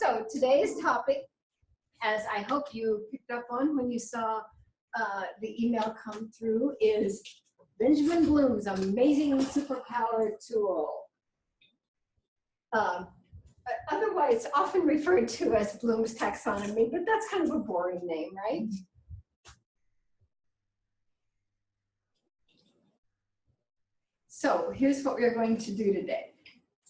So today's topic, as I hope you picked up on when you saw the email come through, is Benjamin Bloom's amazing superpower tool. Otherwise often referred to as Bloom's taxonomy, but that's kind of a boring name, right? So here's what we're going to do today.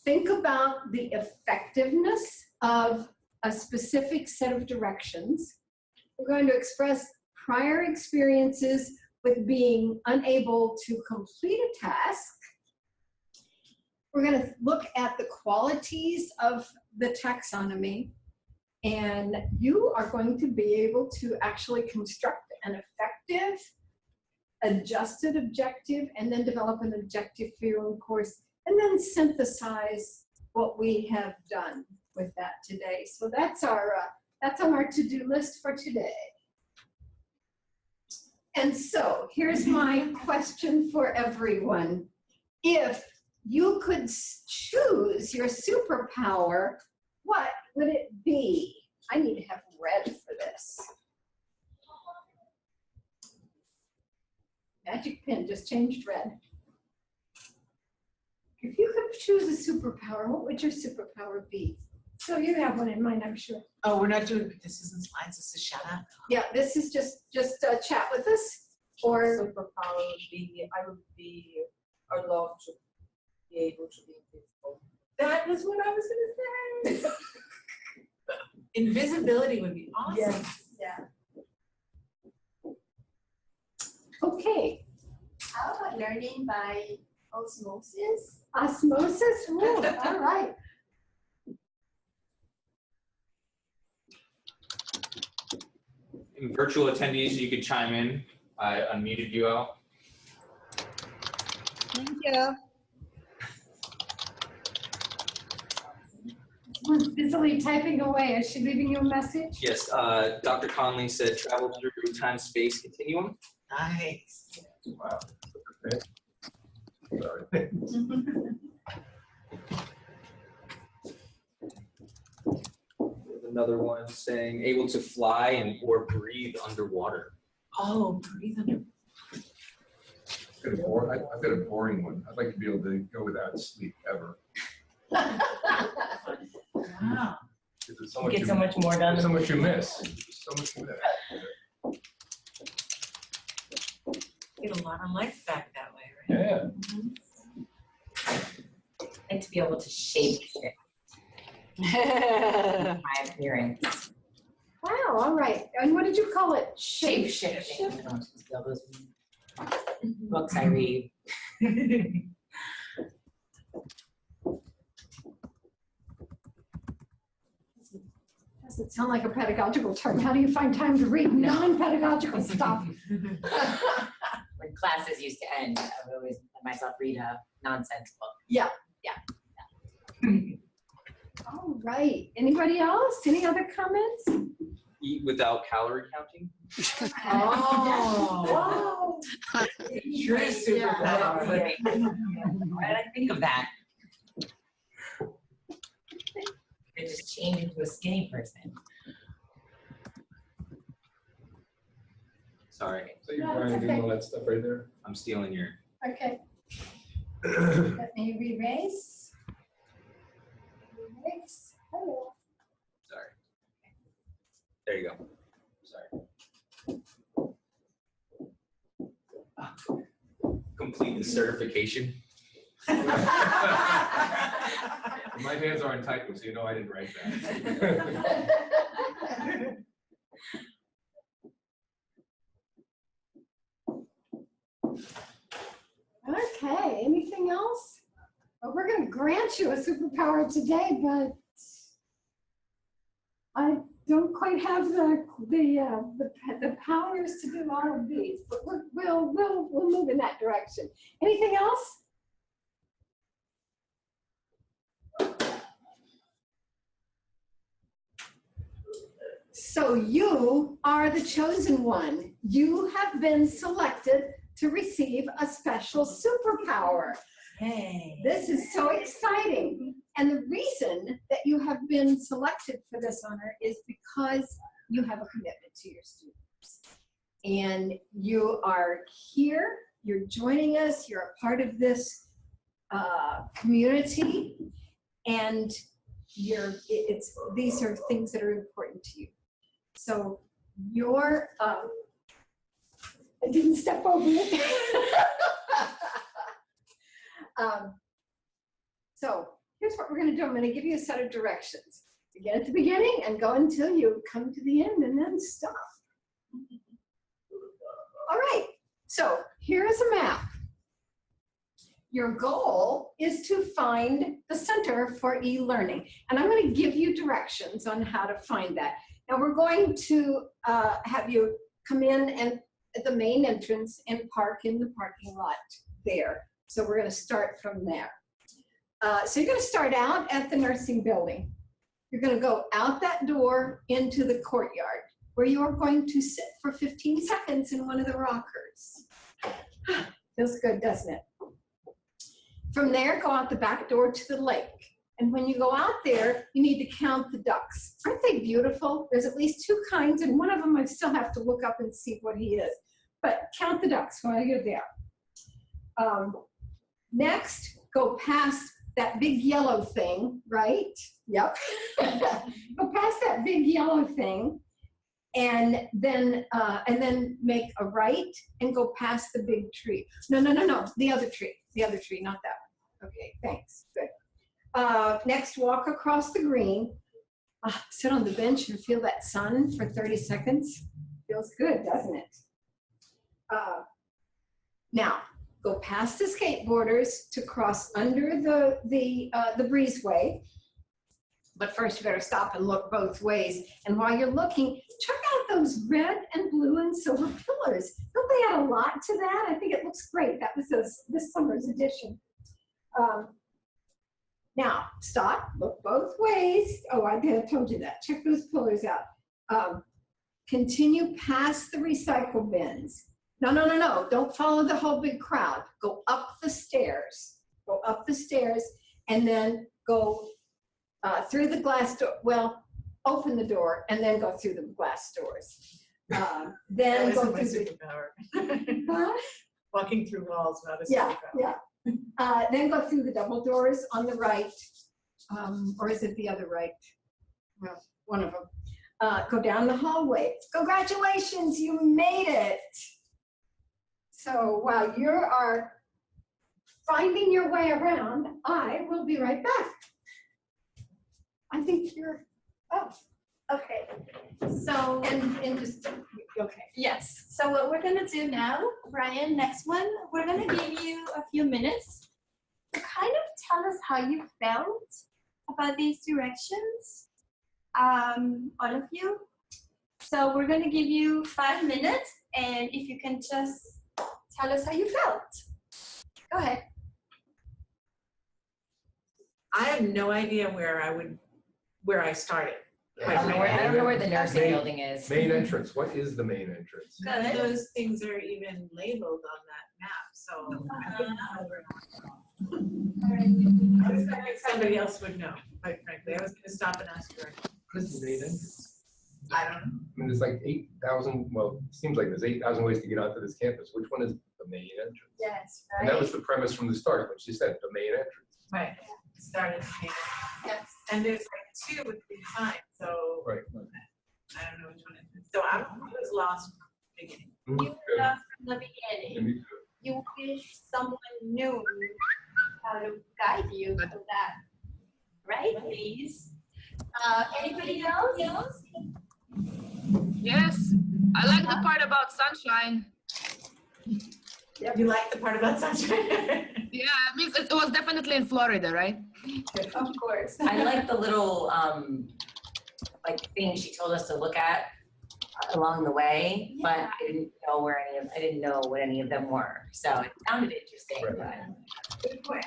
Think about the effectiveness of a specific set of directions. We're going to express prior experiences with being unable to complete a task. We're going to look at the qualities of the taxonomy, and you are going to be able to actually construct an effective, adjusted objective, and then develop an objective for your own course, and then synthesize what we have done with that today. So that's on our to-do list for today. And so here's my question for everyone. If you could choose your superpower, what would it be? I need to have red for this. Magic pen just changed red. If you could choose a superpower, what would your superpower be? So you have one in mind, I'm sure. Oh, we're not doing, this isn't slides, this is shut up. Yeah, this is just chat with us. Or Superpower would be, I'd love to be able to be invisible. That is what I was going to say. Invisibility would be awesome. Yes. yeah. Okay. How about learning by osmosis? Osmosis? Ooh, all right. In virtual attendees, you could chime in. I unmuted you all. Thank you. Someone's busily typing away. Is she leaving you a message? Yes, Dr. Conley said travel through time-space continuum. Nice. Wow. Okay. Sorry. Another one saying able to fly and or breathe underwater. Oh, breathe under. I've got a boring one. I'd like to be able to go without sleep ever. Wow. There's so You much get so much more done. There's so much you miss. There's so much you miss. Get a lot of life back that way, right? Yeah. I like to be able to shape shift my appearance. Wow, all right. And what did you call it? Shape shifting. I don't know those books I read. Doesn't sound like a pedagogical term. How do you find time to read non-pedagogical stuff? When classes used to end, I would always let myself read a nonsense book. Yeah. All right. Anybody else? Any other comments? Eat without calorie counting. Oh. Wow. Sure is superpower. Why did I think of that? I just change into a skinny person. Sorry, So you're No, trying it's to do okay. all that stuff right there? I'm stealing your. Okay. Let me erase. Erase. Hello. Sorry. There you go. Sorry. Complete the certification. My hands are untyped, so you know I didn't write that. Okay, anything else? Well, we're going to grant you a superpower today, but I don't quite have the powers to do all of these. But we'll move in that direction. Anything else? So you are the chosen one. You have been selected to receive a special superpower. Hey. This is so exciting. And the reason that you have been selected for this honor is because you have a commitment to your students. And you are here, you're joining us, you're a part of this community, and these are things that are important to you. So your, I didn't step over it. So here's what we're gonna do. I'm gonna give you a set of directions. Begin at the beginning and go until you come to the end and then stop. All right, so here is a map. Your goal is to find the Center for E-Learning. And I'm gonna give you directions on how to find that. Now we're going to have you come in and at the main entrance and park in the parking lot there. So we're gonna start from there. So you're gonna start out at the nursing building. You're gonna go out that door into the courtyard where you are going to sit for 15 seconds in one of the rockers. Feels good, doesn't it? From there, go out the back door to the lake. And when you go out there, you need to count the ducks. Aren't they beautiful? There's at least 2 kinds, and one of them I still have to look up and see what he is. But count the ducks while you're there. Next, go past that big yellow thing, right? Yep. Go past that big yellow thing, and then make a right and go past the big tree. No, the other tree, not that one. Okay, thanks, good. Next, walk across the green. Sit on the bench and feel that sun for 30 seconds. Feels good, doesn't it? Now, go past the skateboarders to cross under the breezeway. But first, you better stop and look both ways. And while you're looking, check out those red and blue and silver pillars. Don't they add a lot to that? I think it looks great. That was this summer's edition. Now, stop, look both ways. Oh, I told you that. Check those pillars out. Continue past the recycle bins. No. Don't follow the whole big crowd. Go up the stairs. Go up the stairs and then go through the glass door. Well, open the door and then go through the glass doors. Then go my through superpower. Huh? Walking through walls, not a Yeah, superpower. yeah. Then go through the double doors on the right. Or is it the other right? Well, one of them. Go down the hallway. Congratulations, you made it. So while you are finding your way around, I will be right back. I think you're up. Okay, so And just, okay. yes, so what we're gonna do now, Brian, next one, we're gonna give you a few minutes to kind of tell us how you felt about these directions, all of you. So we're gonna give you 5 minutes, and if you can just tell us how you felt. Go ahead. I have no idea where I started. I don't know where the nursing Main- building is. Main entrance, what is the main entrance? None of those things are even labeled on that map, so I wouldn't know where I was thinking somebody else would know, quite frankly. I was gonna stop and ask her. What is the main entrance? I don't know. I mean, there's like 8,000, well, it seems like there's 8,000 ways to get onto this campus. Which one is the main entrance? Yes, And that was the premise from the start, when she said the main entrance. Right, started. Yes. And there's like 2 with 3 signs, so Right. I don't know which one it is. So I was lost from the beginning. Mhm. You were from the beginning. And me too. You wish someone knew how to guide you through that, right, please? Anybody else? Yes, I like the part about sunshine. You like the part about sunshine? Yeah, it means it was definitely in Florida, right? Of course. I like the little like things she told us to look at along the way, but Yeah. I didn't know what any of them were. So it sounded interesting. Right. But Good point.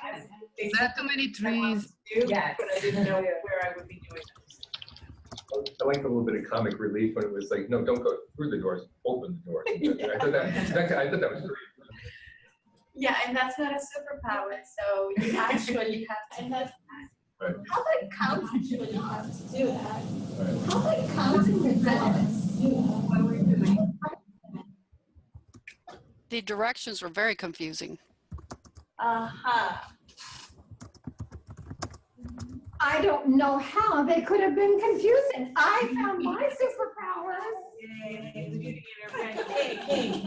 They There are too many trees. Yes. But I didn't know where I would be doing it. I liked a little bit of comic relief when it was like, no, don't go through the doors, open the doors. I thought that was great. Yeah, and that's not a superpower, so you actually have to. And that's Right. how many counts actually you have to do that? Right. How many counts in your minutes? What we're doing. The directions were very confusing. I don't know how they could have been confusing. I found my superpowers. Yay, we need to get everybody. Hey,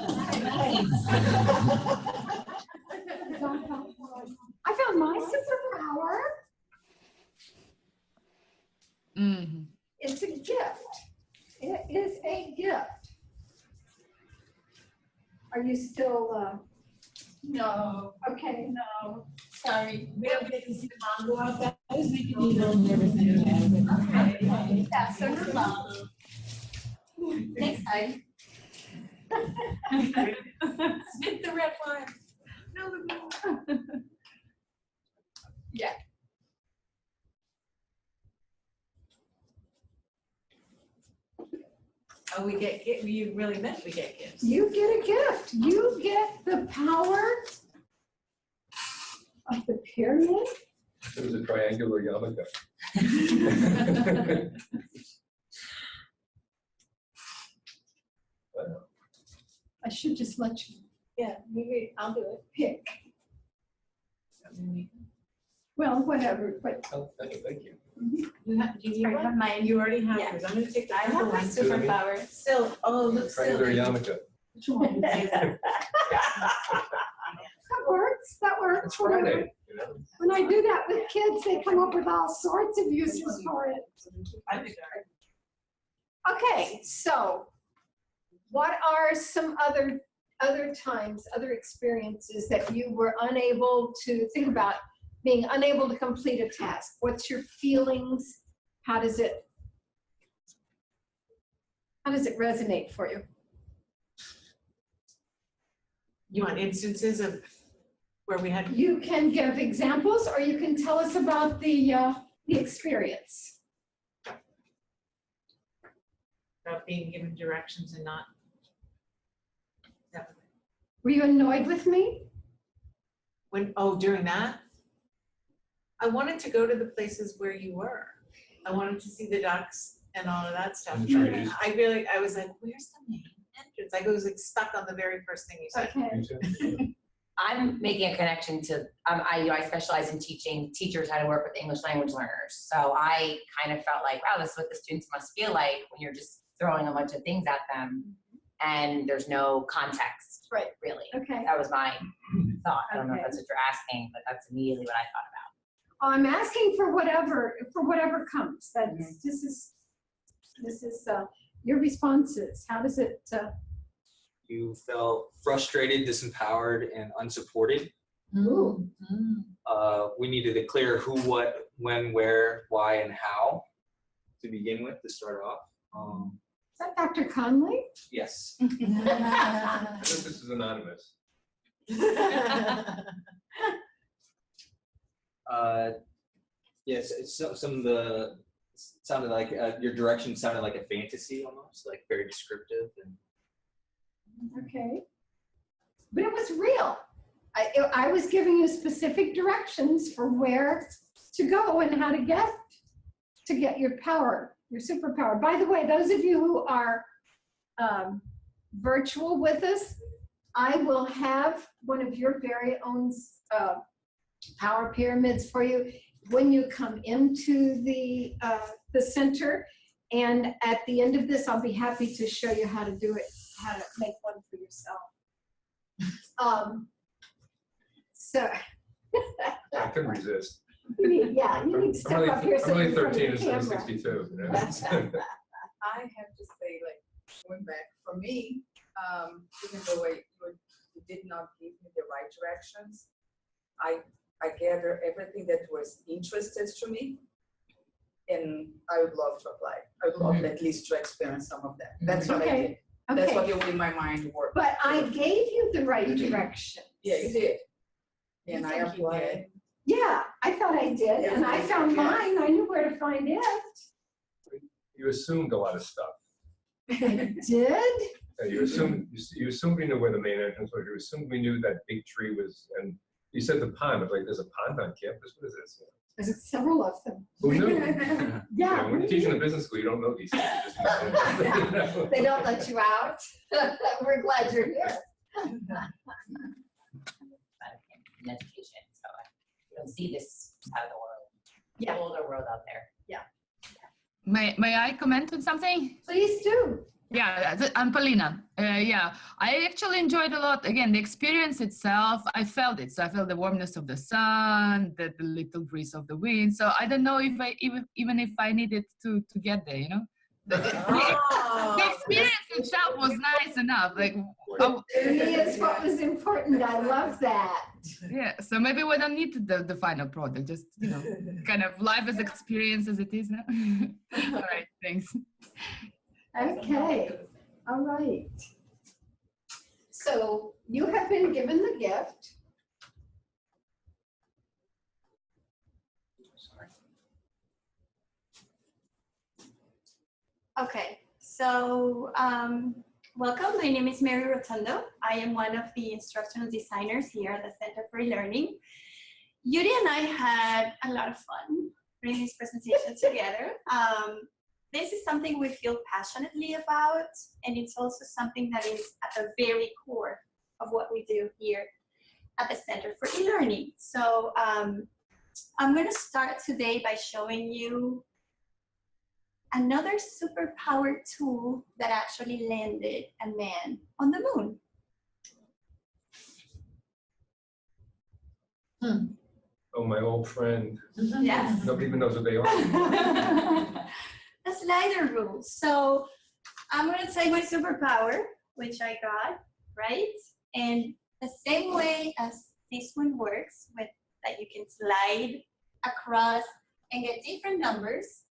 I found my superpower. Mhm. It's a gift. It is a gift. Are you still, No, okay? no, sorry. we don't get to see the mom go out. That was making me a little nervous anyway. Okay, that's so long. Next time. Hit the red line. Yeah. Oh, we really meant we get gifts. You get a gift. You get the power of the pyramid. It was a triangular yarmulke. Wow. I should just let you Yeah, maybe I'll do it. pick. Well, whatever, but Oh, thank you. You have, do you need I have one? mine. You already have Yeah. yours. I'm gonna take the I purple have my one. superpower. Still, oh, look, still. Triangular yarmulke. Which one? that works. That works. It's Friday, you know? When I do that with kids, they come up with all sorts of uses for it. I think Okay, so what are some other times, other experiences that you were unable to think about being unable to complete a task? What's your feelings? How does it resonate for you? you want instances of where we had, You can give examples, or you can tell us about the experience. about being given directions and not. Definitely. Were you annoyed with me? During that? I wanted to go to the places where you were. I wanted to see the ducks and all of that stuff. And the trees. I was like, where's the main entrance? I was like stuck on the very first thing you said. Okay. You too? I'm making a connection to, I specialize in teaching teachers how to work with English language learners. So I kind of felt like, wow, this is what the students must feel like when you're just throwing a bunch of things at them and there's no context, Right. really. Okay. That was my thought. I don't know if Okay. that's what you're asking, but that's immediately what I thought about. I'm asking for whatever comes. That's this is your responses. How does it? You felt frustrated, disempowered, and unsupported. Ooh. We needed to clear who, what, when, where, why, and how to begin with to start off. Is that Dr. Conley? Yes. I think this is anonymous. Yes, it's some of the sounded like your direction sounded like a fantasy almost, like very descriptive and. Okay. But it was real. I was giving you specific directions for where to go and how to get your power, your superpower. By the way, those of you who are virtual with us, I will have one of your very own power pyramids for you when you come into the center. And at the end of this, I'll be happy to show you how to do it, how to make one for yourself. So. I couldn't resist. You need to step up here I'm so only you're in front 13 of the instead of camera. 62. You know? I have to say, like, going back, for me, even though you did not give me the right directions, I gathered everything that was interested to me, and I would love to apply. I would love at least to experience some of that. That's what I did. That's what in my mind worked. But I gave you the right direction. Yeah, you did. You And I think you applied. did. Yeah, I thought I did, and I found mine. I knew where to find it. You assumed a lot of stuff. I did. You assumed we knew where the main entrance was. You assumed we knew that big tree was, and you said the pond. I was like, there's a pond on campus. What is this? There's several of them. Who knew? Yeah. When you're teaching in a business school, you don't know these things. You just- They don't let you out. We're glad you're here. In education, so you don't see this side of the world. Yeah. The older world out there. May I comment on something? Please do. Yeah, I'm Paulina. Yeah, I actually enjoyed a lot. Again, the experience itself, I felt it. So I felt the warmness of the sun, the little breeze of the wind. So I don't know if I even if I needed to get there, you know. The experience itself was nice enough. Like, To me is what was important. I love that. yeah. So maybe we don't need the final product. Just kind of life as experience as it is now. All right. Thanks. Okay, all right. So you have been given the gift. Okay, so welcome. My name is Mary Rotundo. I am one of the instructional designers here at the Center for Learning. Judy and I had a lot of fun putting this presentation together. This is something we feel passionately about, and it's also something that is at the very core of what we do here at the Center for E-Learning. So I'm going to start today by showing you another superpower tool that actually landed a man on the moon. Oh, my old friend. Yes. Nobody even knows what they are. The slider rule. So I'm going to take my superpower, which I got, right? And the same way as this one works, with that you can slide across and get different numbers,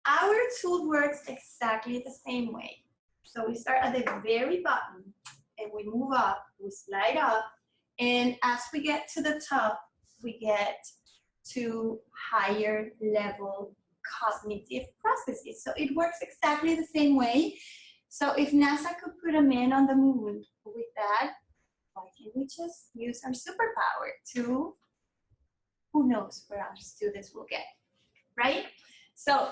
our tool works exactly the same way. So we start at the very bottom and we move up, we slide up, and as we get to the top, we get to higher level cognitive processes. So it works exactly the same way. So if NASA could put a man on the moon with that, why can't we just use our superpower to, who knows where our students will get, right? So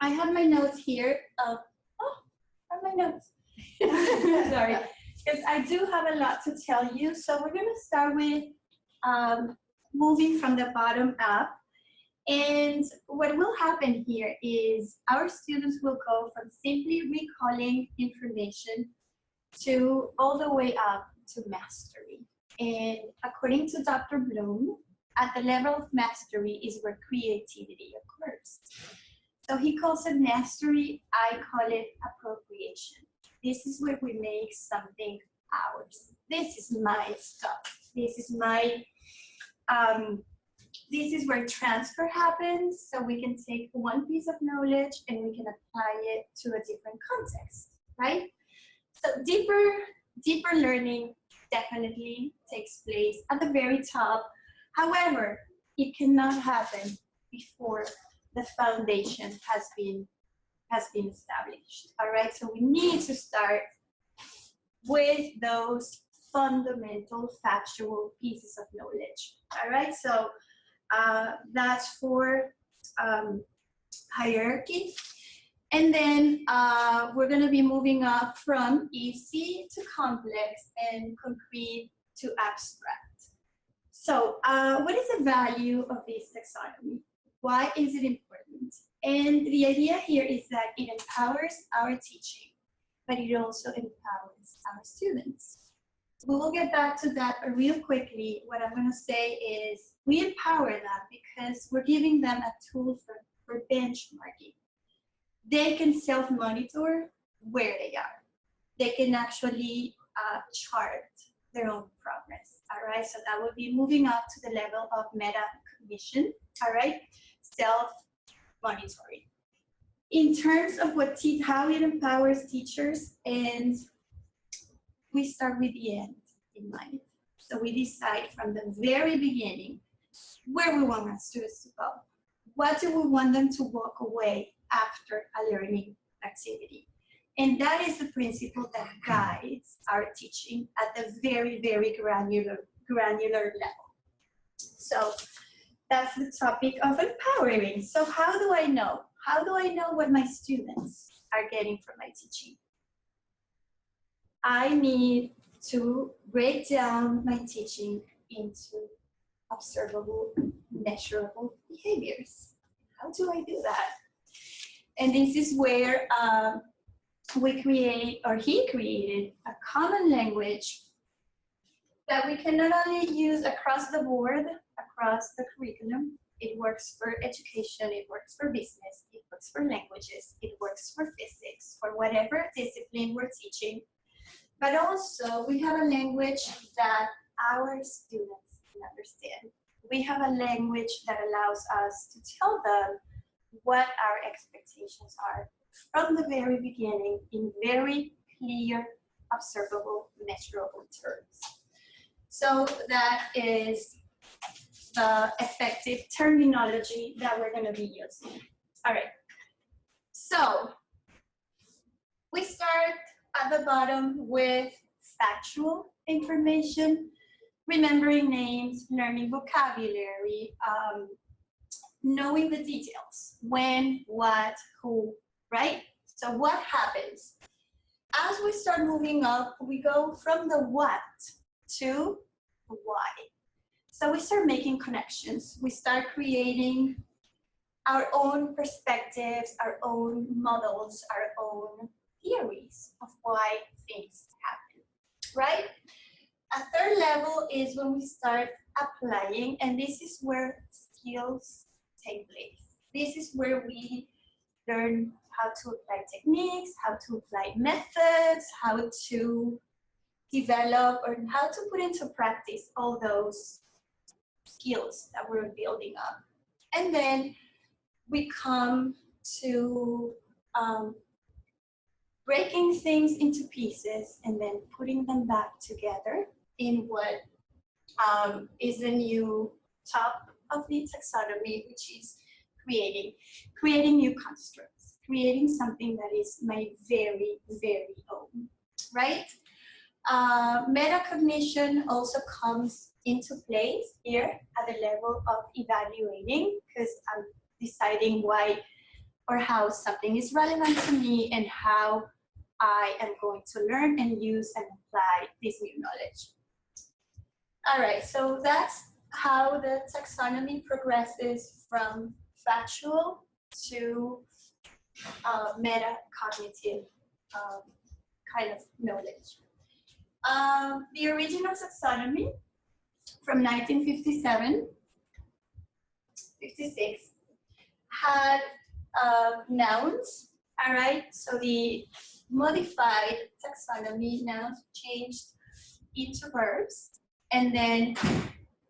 I have my notes here of, I have my notes. Sorry, because I do have a lot to tell you. So we're gonna start with moving from the bottom up. And what will happen here is our students will go from simply recalling information to all the way up to mastery. And according to Dr. Bloom, at the level of mastery is where creativity occurs. So he calls it mastery, I call it appropriation. This is where we make something ours. This is my stuff. This is my, this is where transfer happens, so we can take one piece of knowledge and we can apply it to a different context, right? So deeper learning definitely takes place at the very top. However, it cannot happen before the foundation has been established, all right? So we need to start with those fundamental factual pieces of knowledge, all right? So that's for hierarchy. And then we're gonna be moving up from easy to complex and concrete to abstract. So what is the value of this taxonomy? Why is it important? And the idea here is that it empowers our teaching, but it also empowers our students. We will get back to that real quickly. What I'm going to say is we empower them because we're giving them a tool for benchmarking. They can self-monitor where they are. They can actually chart their own progress, all right? So that would be moving up to the level of metacognition, all right? Self-monitoring. In terms of how it empowers teachers, and we start with the end in mind. So we decide from the very beginning where we want our students to go. What do we want them to walk away after a learning activity? And that is the principle that guides our teaching at the very, very granular level. So that's the topic of empowering. So how do I know? How do I know what my students are getting from my teaching? I need to break down my teaching into observable, measurable behaviors. How do I do that? And this is where we create, or he created, a common language that we can not only use across the board, across the curriculum. It works for education, it works for business, it works for languages, it works for physics, for whatever discipline we're teaching. But also, we have a language that our students can understand. We have a language that allows us to tell them what our expectations are from the very beginning in very clear, observable, measurable terms. So that is the effective terminology that we're going to be using. All right. So we start at the bottom with factual information, remembering names, learning vocabulary, knowing the details, when, what, who, right? So what happens? As we start moving up, we go from the what to the why. So we start making connections. We start creating our own perspectives, our own models, our own theories of why things happen, right? A third level is when we start applying, and this is where skills take place. This is where we learn how to apply techniques, how to apply methods, how to develop, or how to put into practice all those skills that we're building up. And then we come to breaking things into pieces and then putting them back together in what is the new top of the taxonomy, which is creating new constructs, creating something that is my very, very own, right? Metacognition also comes into place here at the level of evaluating, because I'm deciding why or how something is relevant to me and how I am going to learn and use and apply this new knowledge. All right, so that's how the taxonomy progresses from factual to metacognitive kind of knowledge. The original taxonomy from 1957, 56, had nouns, all right? So the modified taxonomy now changed into verbs, and then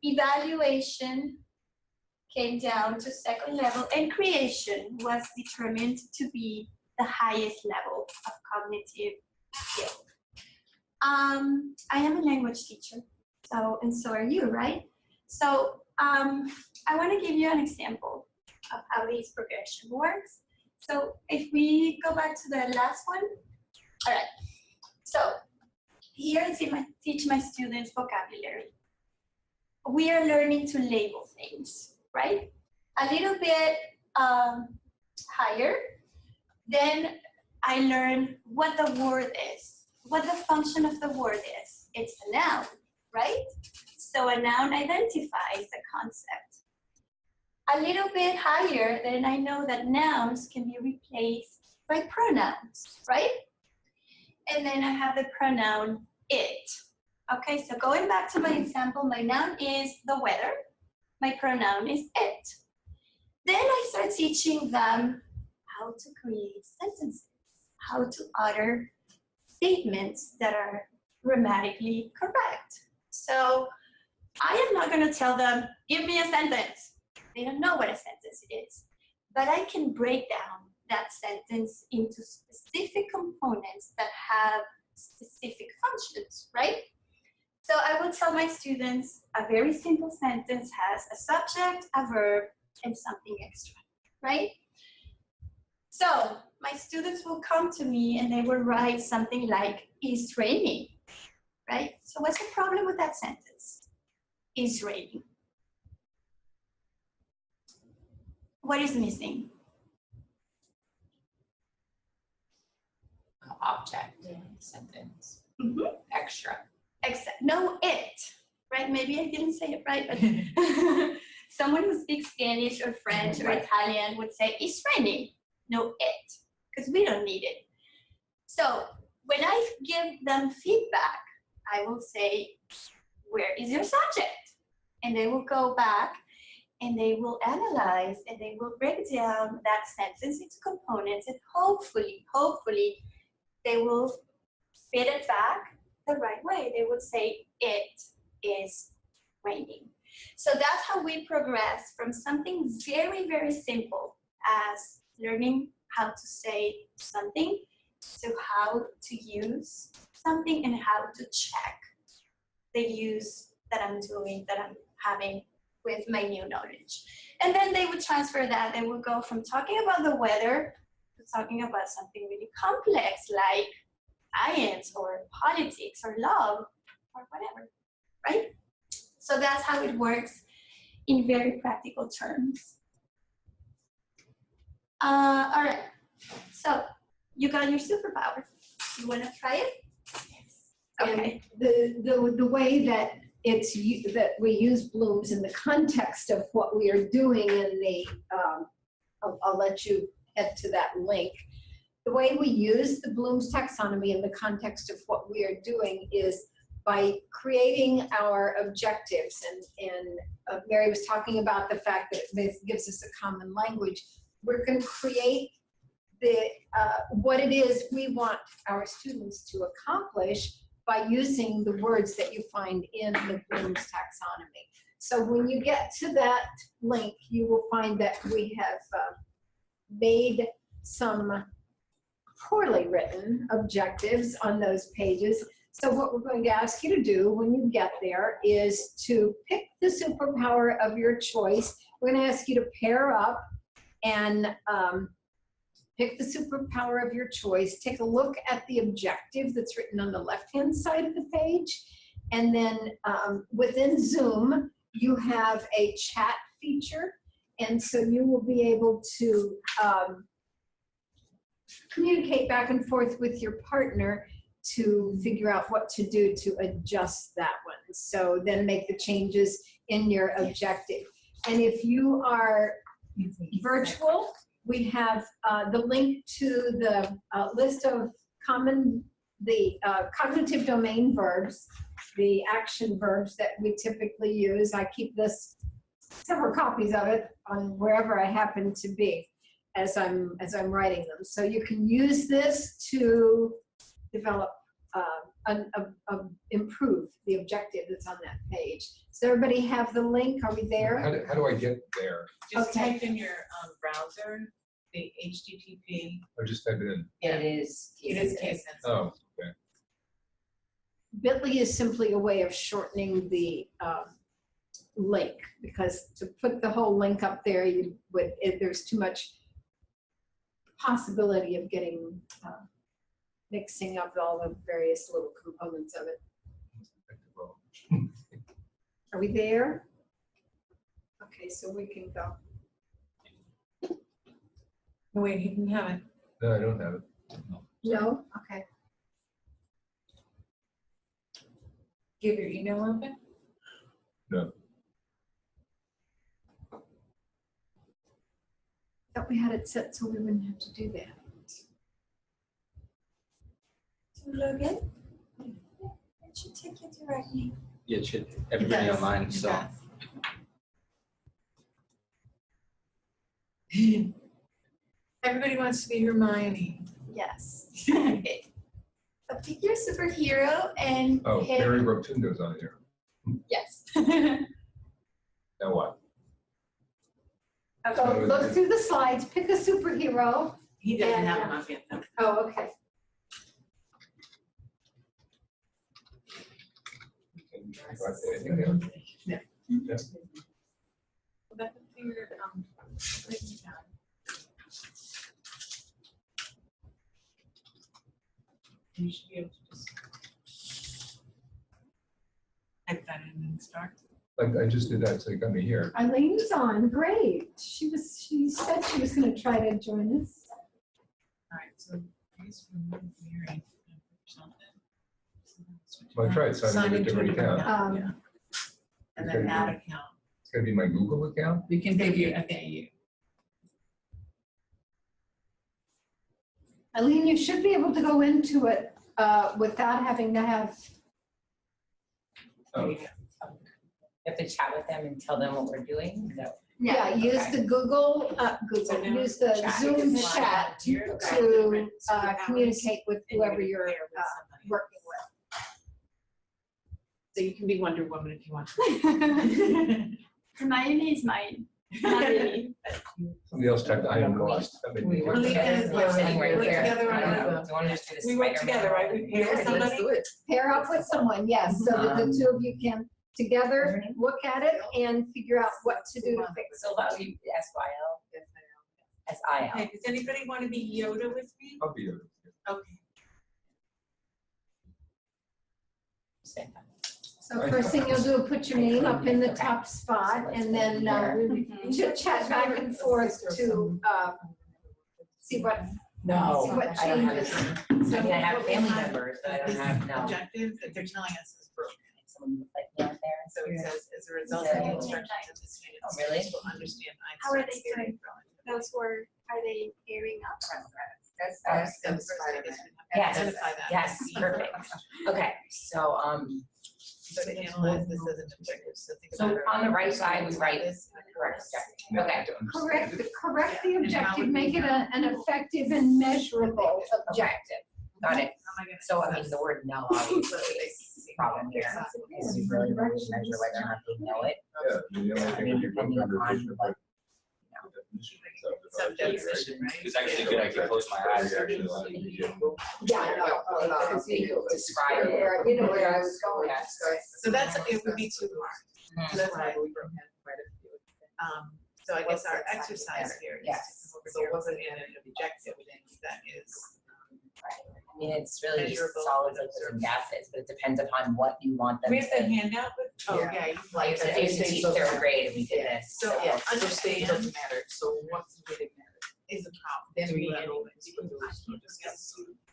evaluation came down to second level, and creation was determined to be the highest level of cognitive skill. I am a language teacher, and so are you, right? So I want to give you an example of how this progression works. So if we go back to the last one, all right. So here I teach my students vocabulary. We are learning to label things, right? A little bit higher, then I learn what the word is, what the function of the word is. It's a noun, right? So a noun identifies the concept. A little bit higher, then I know that nouns can be replaced by pronouns, right? And then I have the pronoun it. Okay, so going back to my example, my noun is the weather. My pronoun is it. Then I start teaching them how to create sentences, how to utter statements that are grammatically correct. So I am not going to tell them, give me a sentence. They don't know what a sentence is. But I can break down that sentence into specific components that have specific functions, right? So I will tell my students a very simple sentence has a subject, a verb, and something extra, right? So my students will come to me and they will write something like, "It's raining," right? So what's the problem with that sentence? It's raining. What is missing? Object, sentence, Mhm. extra. Except, no it, right? Maybe I didn't say it right, but someone who speaks Spanish or French or Right. Italian would say, "It's raining." No it, because we don't need it. So when I give them feedback, I will say, "Where is your subject?" And they will go back and they will analyze and they will break down that sentence into components, and hopefully, they will fit it back the right way. They would say, "It is raining." So that's how we progress from something very, very simple as learning how to say something to how to use something and how to check the use that I'm doing, that I'm having with my new knowledge. And then they would transfer that. They would go from talking about the weather to talking about something really complex like science or politics or love or whatever, right? So that's how it works in very practical terms. All right, so you got your superpower. You wanna try it? Yes. Okay. The way that that we use blooms in the context of what we are doing in the, I'll let you head to that link. The way we use the Bloom's taxonomy in the context of what we are doing is by creating our objectives. And Mary was talking about the fact that it gives us a common language. We're going to create what it is we want our students to accomplish by using the words that you find in the Bloom's taxonomy. So when you get to that link, you will find that we have made some poorly written objectives on those pages. So what we're going to ask you to do when you get there is to pick the superpower of your choice. We're going to ask you to pair up and pick the superpower of your choice. Take a look at the objective that's written on the left-hand side of the page. And then within Zoom, you have a chat feature. And so you will be able to communicate back and forth with your partner to figure out what to do to adjust that one. So then make the changes in your objective. And if you are virtual, we have the link to the list of cognitive domain verbs, the action verbs that we typically use. I keep several copies of it on wherever I happen to be as I'm writing them. So you can use this to develop, improve the objective that's on that page. Does everybody have the link? Are we there? How do I get there? Just Okay. type in your browser, the HTTP. Or just type it in? It is. It is case sensitive. Oh, okay. Bitly is simply a way of shortening the link, because to put the whole link up there, there's too much possibility of getting mixing up all the various little components of it. Are we there? Okay, so we can go. No, wait, he didn't have it. No, I don't have it. No? Okay. Do you have your email open? No. Thought we had it set so we wouldn't have to do that. To log in? It should take you directly. Yeah, it should, everybody does. online, It so. does. Everybody wants to be Hermione. Yes. Okay. So pick your superhero and Oh, pick. Mary Rotundo's on here. Yes. Now what? So look through the slides, pick a superhero. He doesn't And, have them up yet. though. Oh, okay. Anything else? Yeah. Yeah. Rebecca, figure, writing down. You should be able to just type that in and start. Like, I just did that, so it got me here. Eileen's on, great. She said she was gonna try to join us. All right, so please remove Mary or something. Well, I tried signing with a different account. Yeah. And then Okay. add account. It's gonna be my Google account? You can take your FAU. Eileen, you should be able to go into it without having to have, Oh. You have to chat with them and tell them what we're doing. No. yeah, use okay. the Google, So now use the chat. Zoom You can slide chat here. to So the hours, communicate with and you whoever can you're pair with somebody. working with. So you can be Wonder Woman if you want. Hermione is mine. Not really. Somebody else typed, I am lost. That made me We work think. together. Yeah, Sitting right we work here. together I on don't know. the- Do you want to just do the We work Spider-Man together, right? one? We pair with somebody. Pair up with someone, yes, so that the two of you can together look at it and figure out what to do to fix So that would be SYL. SIL. Okay, does anybody want to be Yoda with me? I'll be here. Okay. it. So first thing you'll do, put your name up in the top spot and then chit chat back and forth to see what No, See what I don't have changes. it. I mean, I have family members, but I don't have, no. Objective that they're telling us is broken. Someone with like me out there. So it says, as a result of the instructions of this unit, Oh, really? students will understand How are Einstein's they theory. Those are they airing up? That's the the first thing is to Yes, identify that. yes, perfect. Okay, so, So to analyze this as an objective, so think about. so on the right side, we write this. correct objective. Okay, correct the objective, make it an effective and measurable objective. got it. How am I gonna So, I mean, assess the word no so obviously that they is see a problem here. Because you really don't measure whether or not they know it. Yeah, I mean, the only thing would be Depending under upon vision, what- but- Subject, right? It's actually good, I can close my eyes. Yeah, no, They describe it. you know where I was going. Yes. So that's, it would be 2 marks. So that's why we broke so I guess our exercise here is. Yes. So it wasn't an objective, that is. I mean, it's really just Measurable. solids, liquids, and gases, but it depends upon what you want them We to. have the handout with, oh, Yeah. yeah. you I used to teach third grade and we did this. So, yeah, understand doesn't matter, so what's really matter? is a problem. Then we So, know.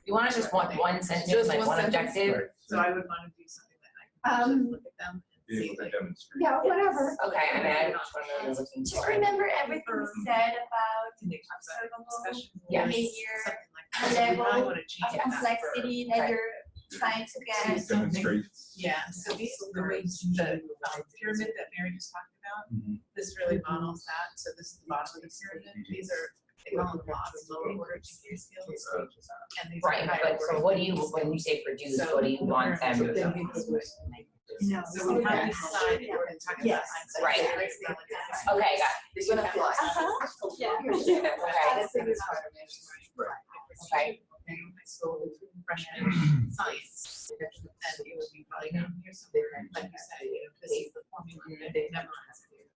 You want to just want one sentence, Just like one one sentence? objective? So I would want to do something that I can just look at them and Be see able to like. demonstrate. Yeah, whatever. Okay, I mean, I don't know what you're looking Just for. remember everything said about Observable, Yes. behavior, something like the that. So we level probably want to change of that for- complexity that you're trying to get. Demonstrate. Yeah, so these are the pyramid that Mary just talked about, Mhm. this really models that, so this is the bottom of the pyramid, these are, they call them lots, lower order GPA skills. And these are Right, higher but so order. what do you, when you say produce, what do you want them to? So we have to decide if we're talking about Yes. Einstein. Right. Okay, got They're gonna fly. Yeah. Okay. So freshman science, and it would be probably down here somewhere, like you said, you know, this is the formula, they've memorized it.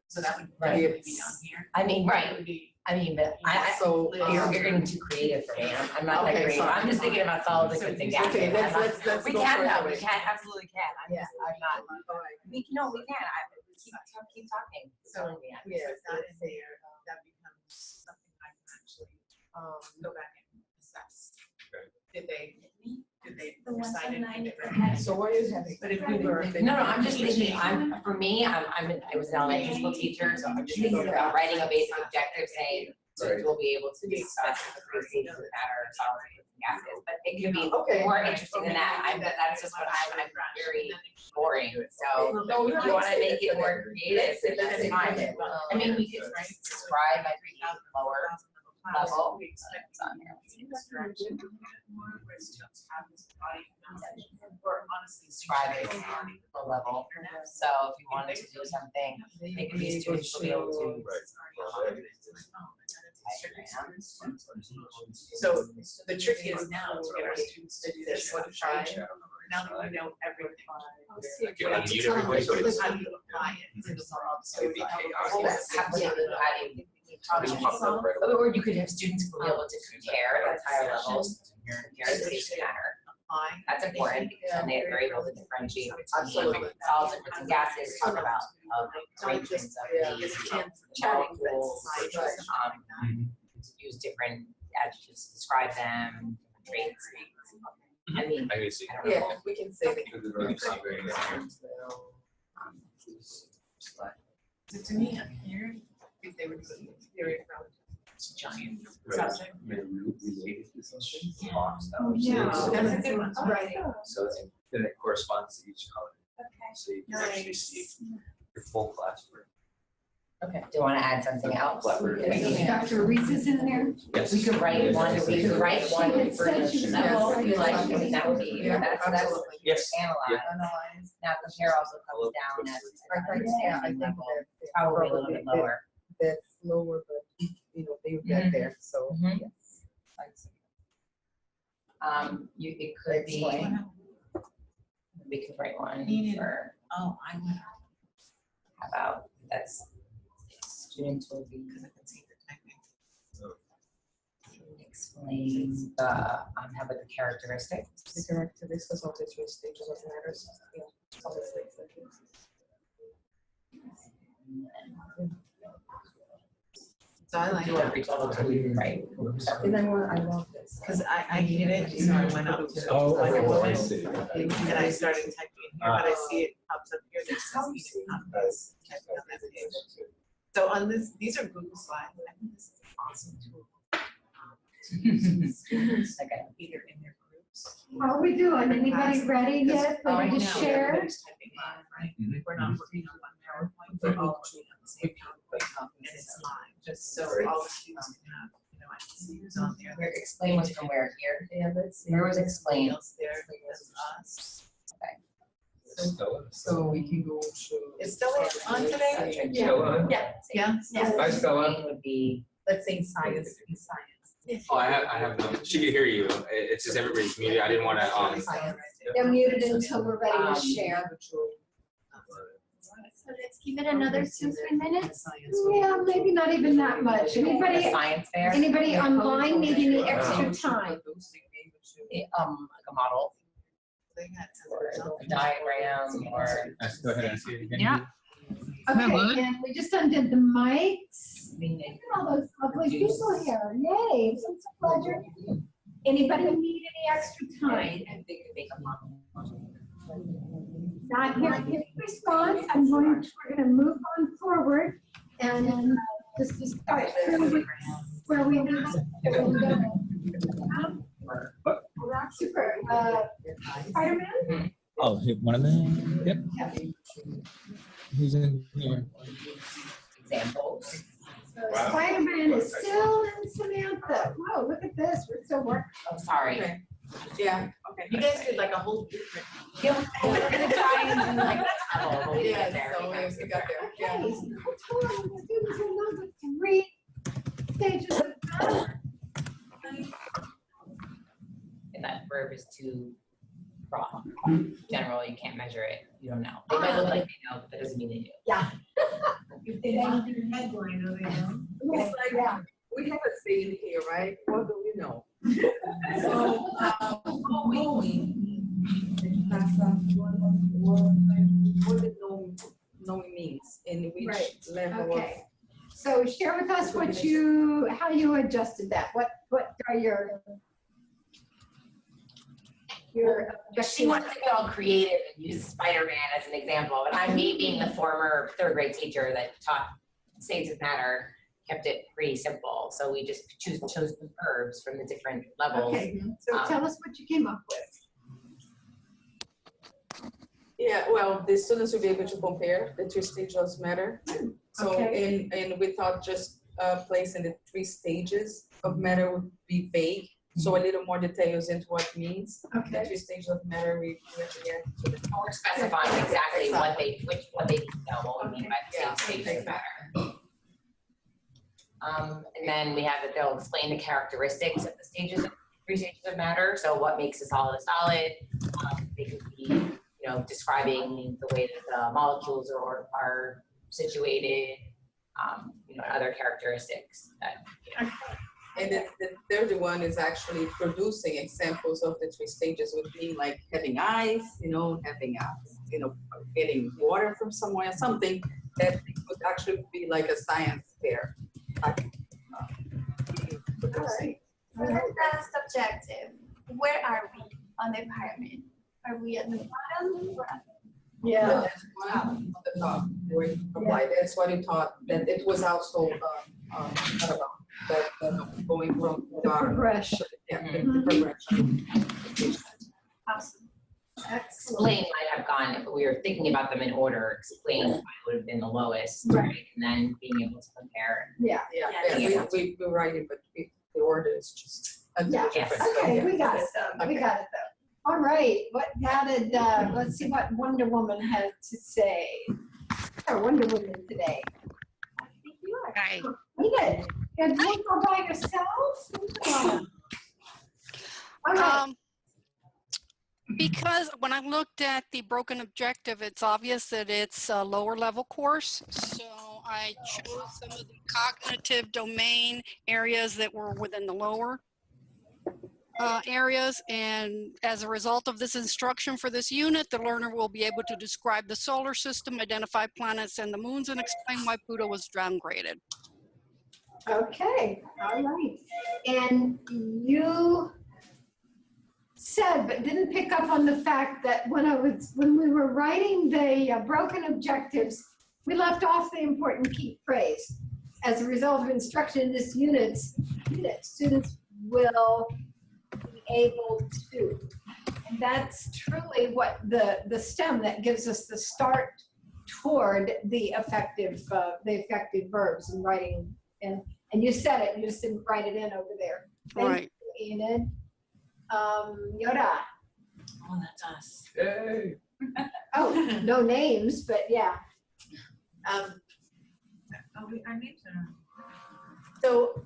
So that would Right. definitely be down here. I mean, It right, would be, I mean, but I, So. you're getting too creative for me, I'm not that Okay, creative, sorry. I'm just thinking about solids, liquids, and gases. Okay, I'm let's, not- let's We go can further though, we away. can, absolutely can, I'm Yeah. just, I'm not, All right. we can, no, we can, keep talking. so, Yeah. if it's not in there, that becomes something I can actually, go back and assess. Okay. Did they The ones recite on it? 9 Did if they- it has- So what is happening? But if we were. No, no, I'm just thinking, for me, I was an elementary school teacher, so I'm just thinking about writing a basic objective saying, students will be able to discuss the three stages of matter, solids, liquids, and gases, but it could be Okay. more interesting than that, that's just what I'm very boring, so if you wanna make it more creative, that's fine. I mean, we could describe like the lower level. It's on here. Or honestly, Describe it low level, so if you wanted to do something, they could be students will be able to. So the trick is now to get our students to do this, what try, now that we know everything. Can you mute everybody? How do you apply it to the world? So we It'd be chaos. Well, that's how, how do you Or you could have students who will be able to compare at higher levels, compare the state matter. That's important because then they're able to differentiate between solids, liquids, and gases, talk about arrangements of these molecules, use different adjectives to describe them, traits. I mean, I can see. I don't know. Yeah, we can say that. So to me, up here, if they were to see theory of relativism, it's a giant subject. Oh, yeah. That's a good one. Right. So then it corresponds to each color. Okay. So you can actually see your full classroom. Okay, do you want to add something else? Blackbird. Dr. Reese is in there. Yes. We could write one, we could write one It for said each she's level, not if you like, I writing. mean, that would be, Yeah, that's absolutely. Yes. analyze. Now compare also comes down as Yeah, I understanding think level, that probably a little bit that- lower. That's lower, but you know, they get there, so Mhm. yes. I'd say. It could be, we could write one Needed. for, Oh, I went. how about, that's, students will be, explain the, how about the characteristics? The characteristics of the three stages of matters. Yeah, obviously. So I like Do you want that, to reach level two, right? And I love this. because I hit it, so I went up to Oh, like a I woman, see. and I started typing in here, but I see it pops up here, that says needed context, typing on that page. So on this, these are Google Slides, I think this is an awesome tool. Students Okay. either in their groups. How are we doing? Anybody ready yet? Oh, I Ready to know. share? Everybody's typing live, right? Mhm. We're not working on one PowerPoint, we're all working on the same PowerPoint, and it's live, just so all the students can have, I can see who's on there. Where explain was from where here? Yeah, let's see. Where was explain? Else there, because us. So we can go to. Is Stella on today? Still on? Yeah. Hi, Stella. Would be, Let's say science, in science. Oh, I have no, she could hear you. It's just everybody's muted. I didn't want to, They're muted until we're ready to share. So let's give it another 2-3 minutes. Yeah, maybe not even that much. the Anybody, science fair, anybody online need any extra time? like a model, or a diagram, or. Go ahead and see it again. Yeah. Okay, Good. and we just undid the mics. I mean, Look at all those lovely people here. Yay, it's a pleasure. Anybody need any extra time? they could make a model. Not hearing any response, we're gonna move on forward and just discuss where we need to go. Super, Spider-Man? Oh, one of them? Yep. Yeah. Who's in here? Examples. Wow. Spider-Man is Sil and Samantha. Whoa, look at this, we're so working. Oh, sorry. Okay. Yeah, okay. You guys did like a whole different. Yeah, we're gonna try and do like that level, but we Yeah, get there. so yes, we got there, yeah. Okay, so hold on, the students are number 3 stages of matter. And that verb is too raw. General, you can't measure it, you don't know. They might look like they know, but that doesn't mean they do. Yeah. If they have their headline, oh, they know. It's like, Yeah. we have a saying here, right? What do we know? So, What the knowing means, and which Right, level of. Okay, so share with us how you adjusted that. What are your She wants to get all creative and use Spider-Man as an example, and I'm me being the former third grade teacher that taught states of matter, kept it pretty simple. So we just chose the verbs from the different levels. Okay, so tell us what you came up with. Yeah, well, the students will be able to compare the 3 stages of matter. So, Okay. and we thought just placing the 3 stages of matter would be vague. So a little more details into what it means. The Okay, 3 stages of matter, we have to get to the. We're specifying exactly what they know, what we mean by the Yeah. state stages of matter. And then we have that they'll explain the characteristics of the 3 stages of matter. So what makes a solid a solid? They could be, describing the way that the molecules are situated. other characteristics that, And the third one is actually producing examples of the three stages would be like having eyes, having getting water from somewhere, something that would actually be like a science fair. Alright. For the last objective, where are we on the pyramid? Are we at the bottom or at Yeah. That's one on the top, where you apply. That's what you taught, that it was also, going from the bottom. Progression. Yeah, the progression. awesome? Excellent. explain might have gone, if we were thinking about them in order, explain why would have been the lowest, Right. right? And then being able to compare. Yeah. We write it, but the order is just a Yeah. difference. Okay, Yeah. we got it though. We got it though. All right. How did, let's see what Wonder Woman had to say. Or Wonder Woman today. I think you are. Hi. We did. Did you go by yourself? All right. Because when I looked at the broken objective, it's obvious that it's a lower level course. So I chose some of the cognitive domain areas that were within the lower areas. And as a result of this instruction for this unit, the learner will be able to describe the solar system, identify planets and the moons, and explain why Pluto was downgraded. Okay, all right. And you said, but didn't pick up on the fact that when we were writing the broken objectives, we left off the important key phrase. As a result of instruction in this unit, students will be able to. And that's truly what the STEM that gives us the start toward the effective verbs and writing. And you said it, you just didn't write it in over there. Right. Thank you, Enid. Yoda. Oh, that's us. Yay. Oh, no names, but yeah. Our names are. So,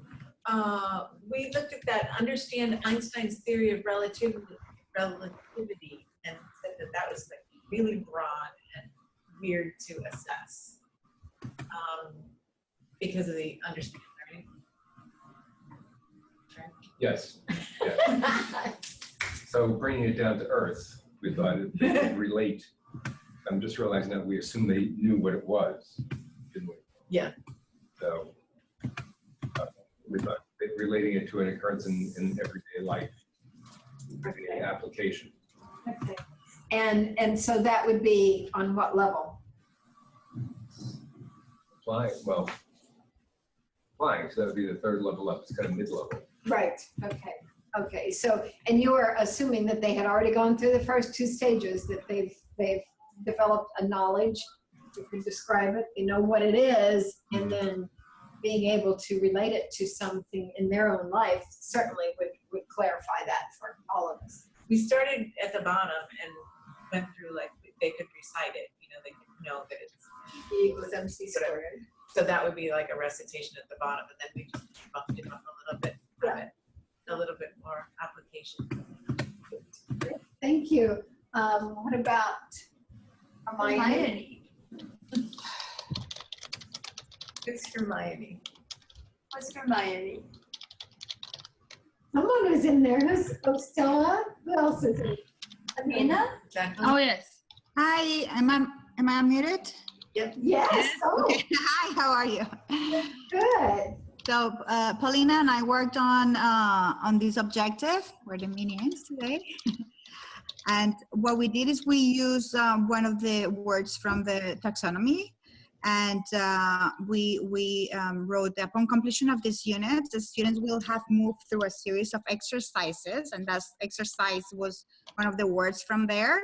we looked at that, understand Einstein's theory of relativity, and said that was like really broad and weird to assess. Because of the understanding, right? Yes. Yeah. So bringing it down to earth, we thought it would relate. I'm just realizing that we assumed they knew what it was, didn't we? Yeah. So we thought relating it to an occurrence in everyday life, everyday application. Okay. And so that would be on what level? Flying, so that would be the third level up. It's kind of mid-level. Right, okay. So, and you were assuming that they had already gone through the first two stages, that they've developed a knowledge, you could describe it, you know what it is, and then being able to relate it to something in their own life certainly would clarify that for all of us. We started at the bottom and went through, like, they could recite it, they could know that it's E equals MC squared. So that would be like a recitation at the bottom, and then we just bumped it up a little bit, a little bit more application. Thank you. What about Hermione? It's Hermione. What's Hermione? Someone was in there. Who's Stella? Who else is it? Amina? Oh, yes. Hi, am I unmuted? Yes. Oh, Okay. Hi, how are you? good. So Paulina and I worked on this objective, where the meaning is today. And what we did is we used one of the words from the taxonomy, and we wrote that upon completion of this unit, the students will have moved through a series of exercises, and that exercise was one of the words from there.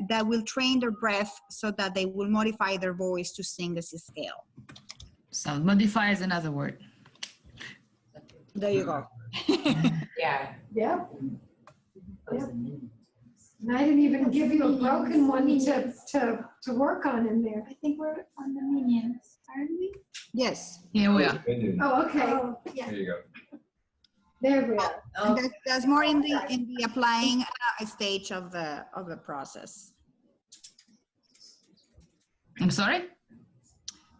That will train their breath so that they will modify their voice to sing the C scale. So modify is another word. There you go. Yeah. Yep. And I didn't even give you a broken one to work on in there. I think we're on the minions, aren't we? Yes. Here we are. Opinion. Oh, okay. Oh, yeah. There you go. There we are. And that's more in the applying stage of the process. I'm sorry?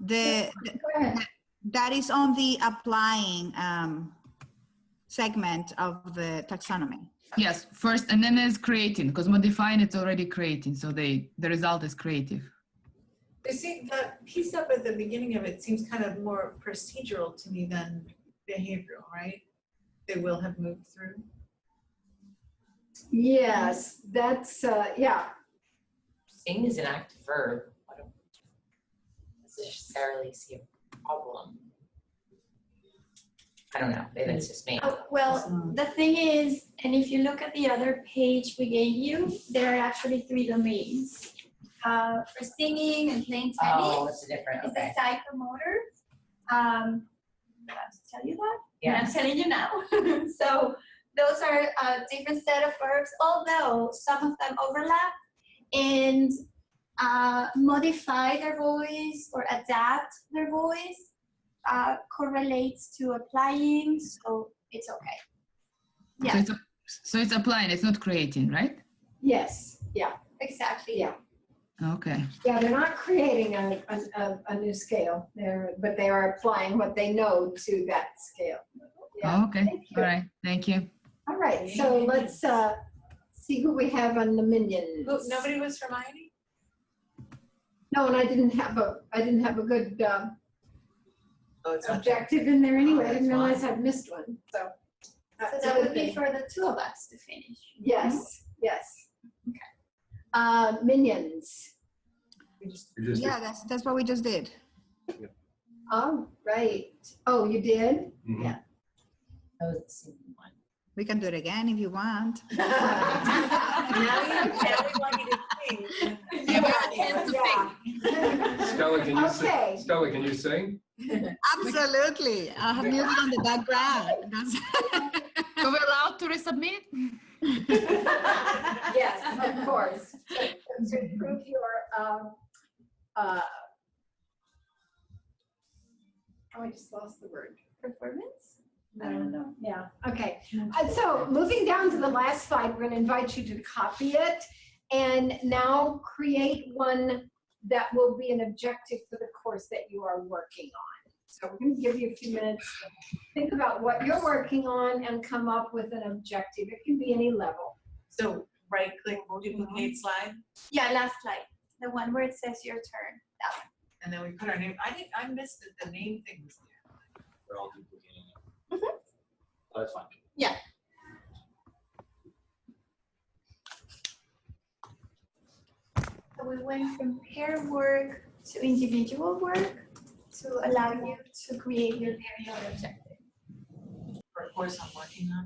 The, Go ahead. that is on the applying segment of the taxonomy. Yes, first, and then there's creating, because modifying it's already creating, so the result is creative. You see, the piece up at the beginning of it seems kind of more procedural to me than behavioral, right? They will have moved through. Yes, that's, yeah. Sing is an active verb. I don't necessarily see a problem. I don't know, maybe it's just me. Oh, well, the thing is, and if you look at the other page we gave you, there are actually 3 domains. For singing and playing tennis. Oh, it's a different, It's okay. a psychomotor. I have to tell you that? Yeah. And I'm telling you now. So those are a different set of verbs, although some of them overlap and modify their voice or adapt their voice correlates to applying, so it's okay. Yeah, So it's applying, it's not creating, right? Yes, yeah, exactly. yeah. Okay. Yeah, they're not creating a new scale, but they are applying what they know to that scale. Yeah. Okay, Thank you. all right, thank you. All right, so let's see who we have on the minions. Who, nobody was Hermione? No, and I didn't have a good Oh, it's not objective in there anyway. I Oh, didn't that's realize I'd missed one, so. So that's a that good would be thing. for the 2 of us to finish. Yes, yes. Minions. We just Yeah, that's what we just did. All right. Oh, you did? Mhm. Yeah. That was the same one. We can do it again if you want. now we want you to sing. Yeah, we have hands to Yeah. Stella, can you sing? Okay. Stella, can you sing? Absolutely. I have music on the background. So we're allowed to resubmit? Yes, of course. To prove your, oh, I just lost the word. Performance? I don't know. Yeah, okay. So moving down to the last slide, we're going to invite you to copy it and now create one that will be an objective for the course that you are working on. So we're going to give you a few minutes to think about what you're working on and come up with an objective. It can be any level. So right click, duplicate slide, Yeah, last slide. The one where it says your turn. That one. and then we put our name. I missed that the name thing was there. We're all duplicating it. Oh, that's fine. Yeah. So we went from pair work to individual work to allow you to create your very own objective. For a course I'm working on.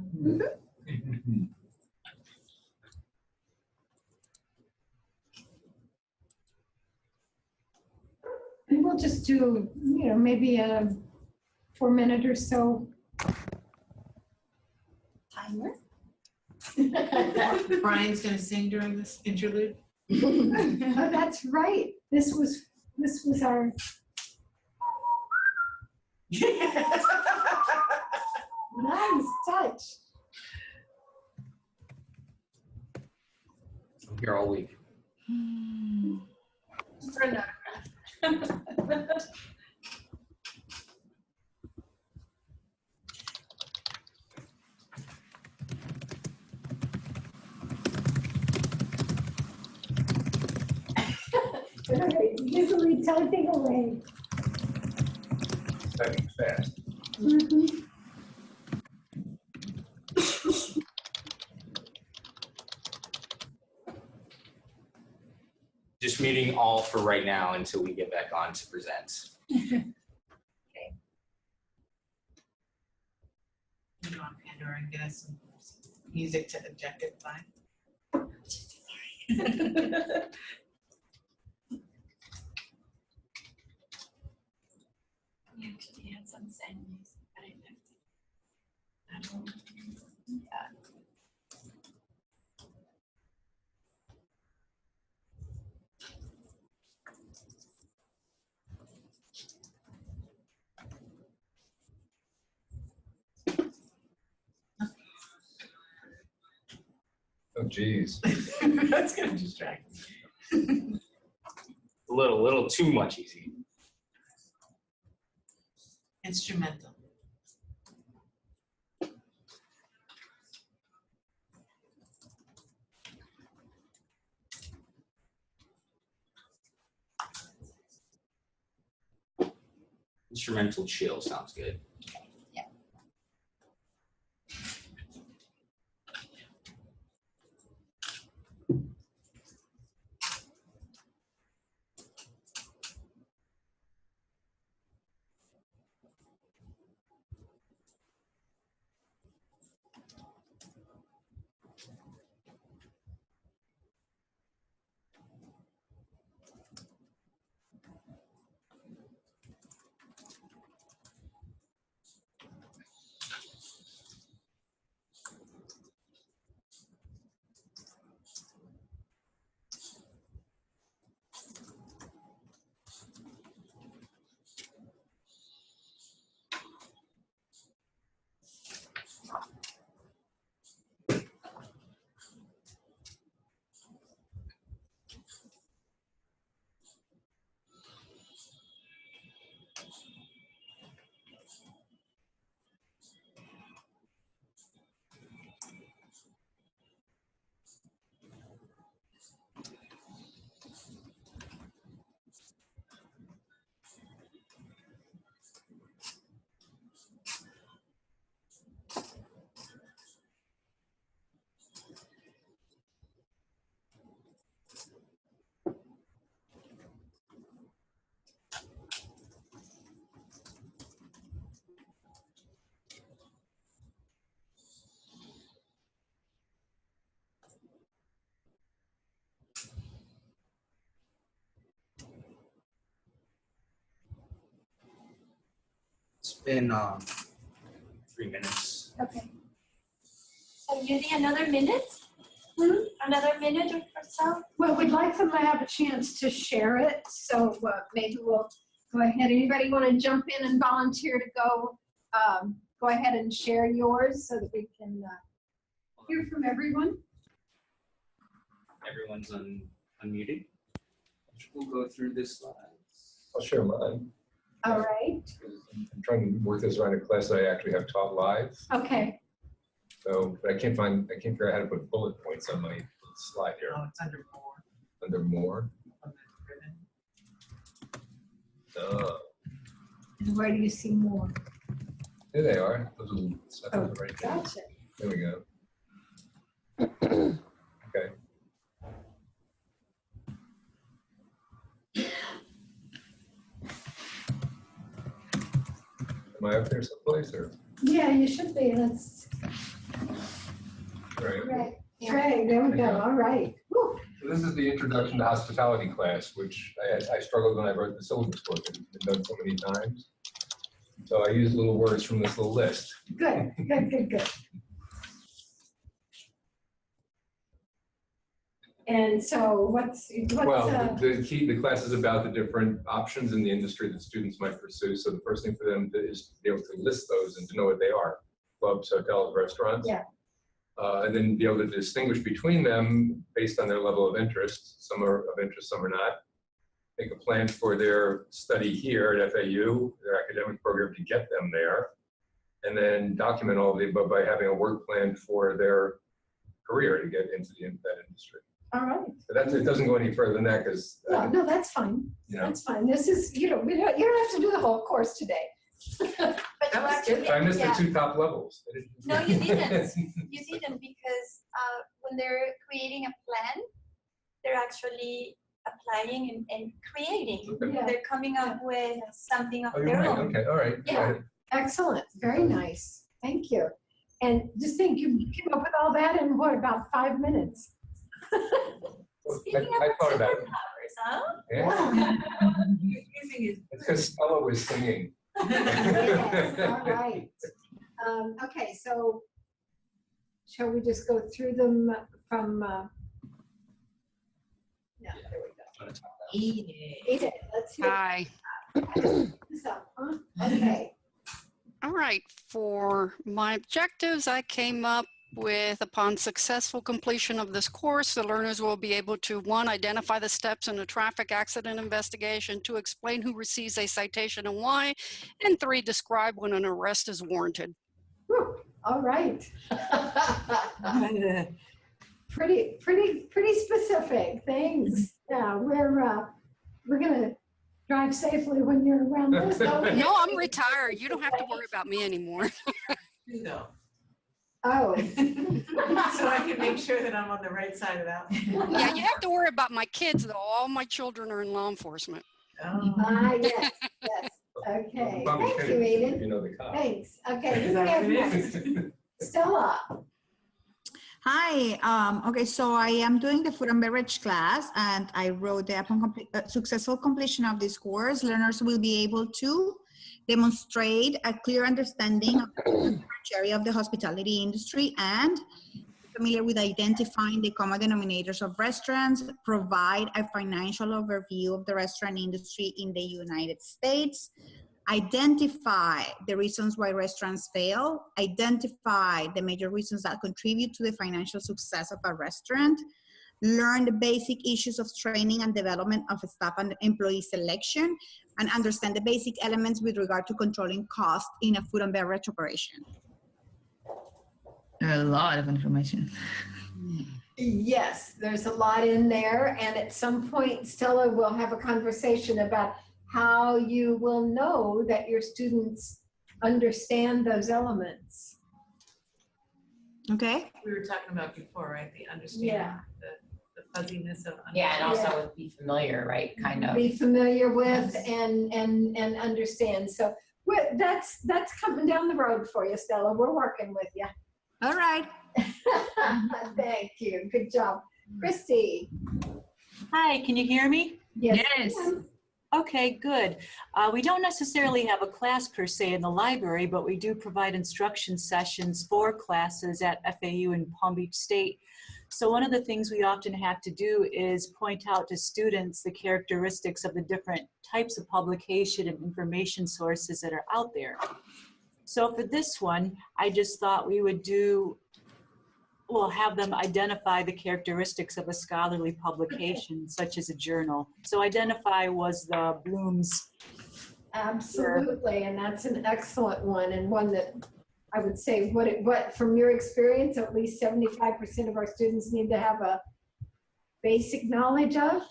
And we'll just do, maybe a 4-minute or so Timer. Brian's gonna sing during this interlude. Oh, that's right. This was our nice touch. I'm here all week. For another graph. All right, usually typing away. Typing fast. Just muting all for right now until we get back on to present. You go on Pandora and get us some music to objectify. We actually had some sad news, but I left it. Yeah. Oh, geez. That's gonna distract me. A little too much easy. Instrumental. Instrumental chill sounds good. It's been 3 minutes. Okay. So Judy, another minute? Another minute or so? Well, we'd like them to have a chance to share it, so maybe we'll go ahead. Anybody want to jump in and volunteer to go ahead and share yours so that we can hear from everyone? Everyone's unmuted. We'll go through the slides. I'll share mine. All right. I'm trying to work this around a class that I actually have taught live. Okay. So, but I can't figure out how to put bullet points on my slide here. Oh, it's under more. Under more. On the ribbon. Oh, And where do you see more? there they are. Those little stuff Oh, right there. gotcha. There we go. Okay. Am I up there someplace or? Yeah, you should be. That's Right. right. Great. There we go. All right. Woo. So this is the introduction to hospitality class, which I struggled when I wrote the syllabus book. It's been done so many times. So I use little words from this little list. Good. Good. Good. Good. And so what's Well, the class is about the different options in the industry that students might pursue. So the first thing for them is to be able to list those and to know what they are. Clubs, hotels, restaurants. Yeah. And then be able to distinguish between them based on their level of interest. Some are of interest, some are not. Make a plan for their study here at FAU, their academic program to get them there. And then document all of the above by having a work plan for their career to get into that industry. all right. But it doesn't go any further than that because, No, that's fine. you know. That's fine. This is, you don't have to do the whole course today. But you actually, I missed yeah. the 2 top levels. No, you didn't. You didn't, because when they're creating a plan, they're actually applying and creating. Okay. Yeah. They're coming up with something of Oh, you're their right. own. Okay, all right. Yeah. All right. Excellent. Very nice. Thank you. And just think, you came up with all that in what, about 5 minutes? Well, Speaking I of thought about it. superpowers, huh? Yeah. Using his. It's because Stella was singing. Yes, all right. Okay, so shall we just go through them from, yeah, there we go. Eat Eat it. Let's hear Hi. this up, huh? Okay. All right. For my objectives, I came up upon successful completion of this course, the learners will be able to, 1, identify the steps in a traffic accident investigation, 2, explain who receives a citation and why, and 3, describe when an arrest is warranted. Whew, all right. Pretty specific. Thanks. Yeah, we're gonna drive safely when you're around this. No, I'm retired. You don't have to worry about me anymore. No. Oh. So I can make sure that I'm on the right side of that. Yeah, you have to worry about my kids, though. All my children are in law enforcement. Oh. Yes. Okay. Thank you, Eden. You know the cop. Thanks. Okay, who do we have next? Stella. Hi, okay, so I am doing the food and beverage class, and I wrote that upon successful completion of this course, learners will be able to demonstrate a clear understanding of the area of the hospitality industry and familiar with identifying the common denominators of restaurants, provide a financial overview of the restaurant industry in the United States, identify the reasons why restaurants fail, identify the major reasons that contribute to the financial success of a restaurant, learn the basic issues of training and development of staff and employee selection, and understand the basic elements with regard to controlling cost in a food and beverage operation. A lot of information. Yes, there's a lot in there, and at some point, Stella will have a conversation about how you will know that your students understand those elements. Okay. We were talking about before, right? The understanding, the fuzziness of Yeah, and also be familiar, right? Kind of. Be familiar with and understand. So that's coming down the road for you, Stella. We're working with you. All right. Thank you. Good job. Christy. Hi, can you hear me? Yes. Okay, good. We don't necessarily have a class per se in the library, but we do provide instruction sessions for classes at FAU in Palm Beach State. So one of the things we often have to do is point out to students the characteristics of the different types of publication and information sources that are out there. So for this one, I just thought we would have them identify the characteristics of a scholarly publication, such as a journal. So identify was the Bloom's. Absolutely, and that's an excellent one, and one that I would say, what from your experience, at least 75% of our students need to have a basic knowledge of.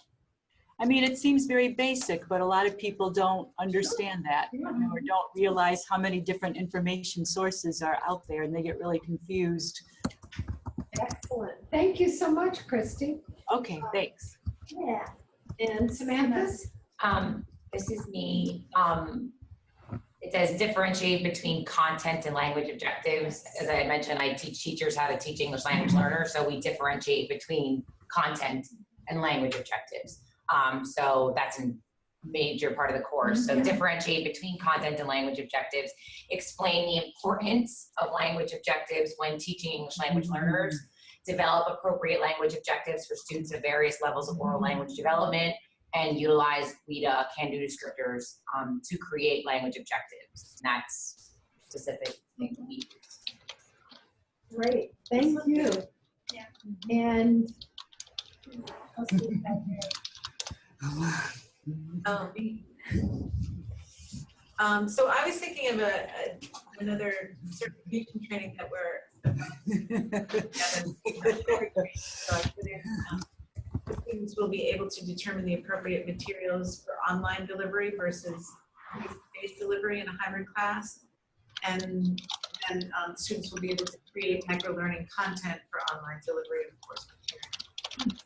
I mean, it seems very basic, but a lot of people don't understand that, or don't realize how many different information sources are out there, and they get really confused. Excellent. Thank you so much, Christy. Okay, thanks. Yeah. And Samantha's? This is me. It says differentiate between content and language objectives. As I mentioned, I teach teachers how to teach English language learners, so we differentiate between content and language objectives. So that's a major part of the course. So differentiate between content and language objectives. Explain the importance of language objectives when teaching English language learners. Develop appropriate language objectives for students at various levels of oral language development, and utilize WIDA can-do descriptors to create language objectives. And that's specific thing we use. Great, thank you. Yeah. And so I was thinking of another certification training that we're so I put in, the students will be able to determine the appropriate materials for online delivery versus face-to-face delivery in a hybrid class. And then students will be able to create micro-learning content for online delivery of course material.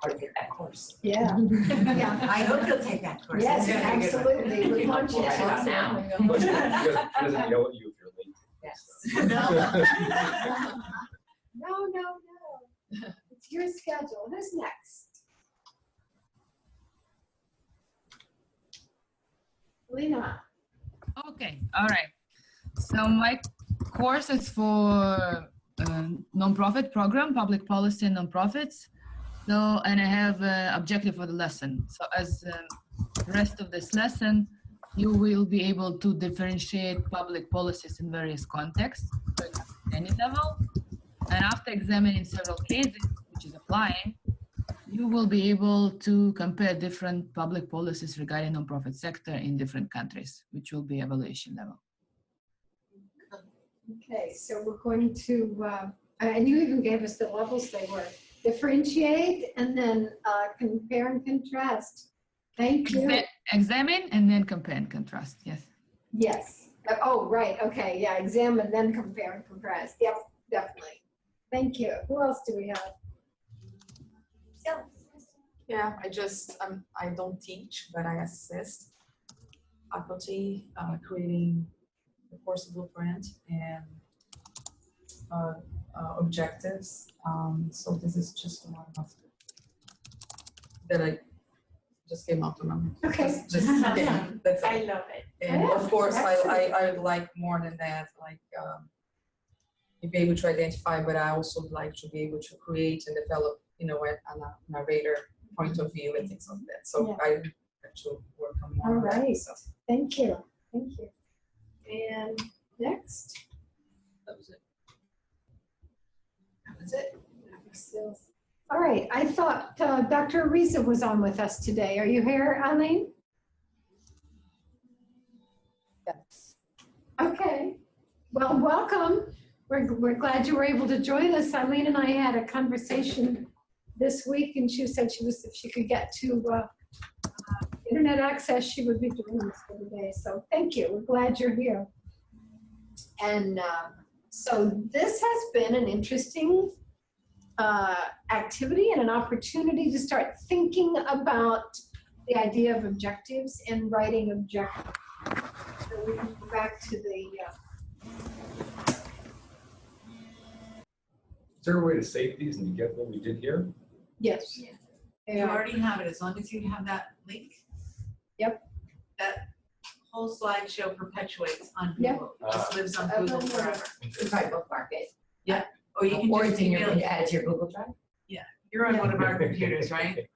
Or take that course. yeah. Yeah, I hope you'll take that course. Yes, It's gonna be a good one. absolutely. We want you Right about to. now. But he doesn't yell at you if you're late. Yes. No. It's your schedule. Who's next? Lena. Okay, all right. So my course is for nonprofit program, public policy and nonprofits. So, and I have an objective for the lesson. So as the rest of this lesson, you will be able to differentiate public policies in various contexts. For example, any level. And after examining several cases, which is applying, you will be able to compare different public policies regarding nonprofit sector in different countries, which will be evaluation level. Okay, so we're going to, and you even gave us the levels they were. Differentiate and then compare and contrast. Thank you. Examine and then compare and contrast, yes. Yes. Oh, right, okay, yeah, examine, then compare and contrast. Yep, definitely. Thank you. Who else do we have? Yeah, I don't teach, but I assist faculty creating the course blueprint and objectives. So this is just one of that I just came out to remember. Okay. Yeah, that's I it. love it. And Yeah, of course, excellent. I like more than that, like to be able to identify, but I also like to be able to create and develop, you know, a narrator point of view and things like that. So I have to work on more. All of that, right. so. Thank you. Thank you. And next. That was it. That was it. All right. I thought Dr. Ariza was on with us today. Are you here, Eileen? Yes. Okay. Well, welcome. We're glad you were able to join us. Eileen and I had a conversation this week, and she said if she could get to internet access, she would be doing this for the day. So thank you. We're glad you're here. And so this has been an interesting activity and an opportunity to start thinking about the idea of objectives and writing objectives. So we can go back to the Is there a way to save these and you get what we did here? yes. You already have it, as long as you have that link. Yep. That whole slideshow perpetuates on Yep. Google. It just lives on Google forever. You probably bookmark it. Or you can Or just it's in your, email it. add it to your Google Drive. You're on one of our computers, right?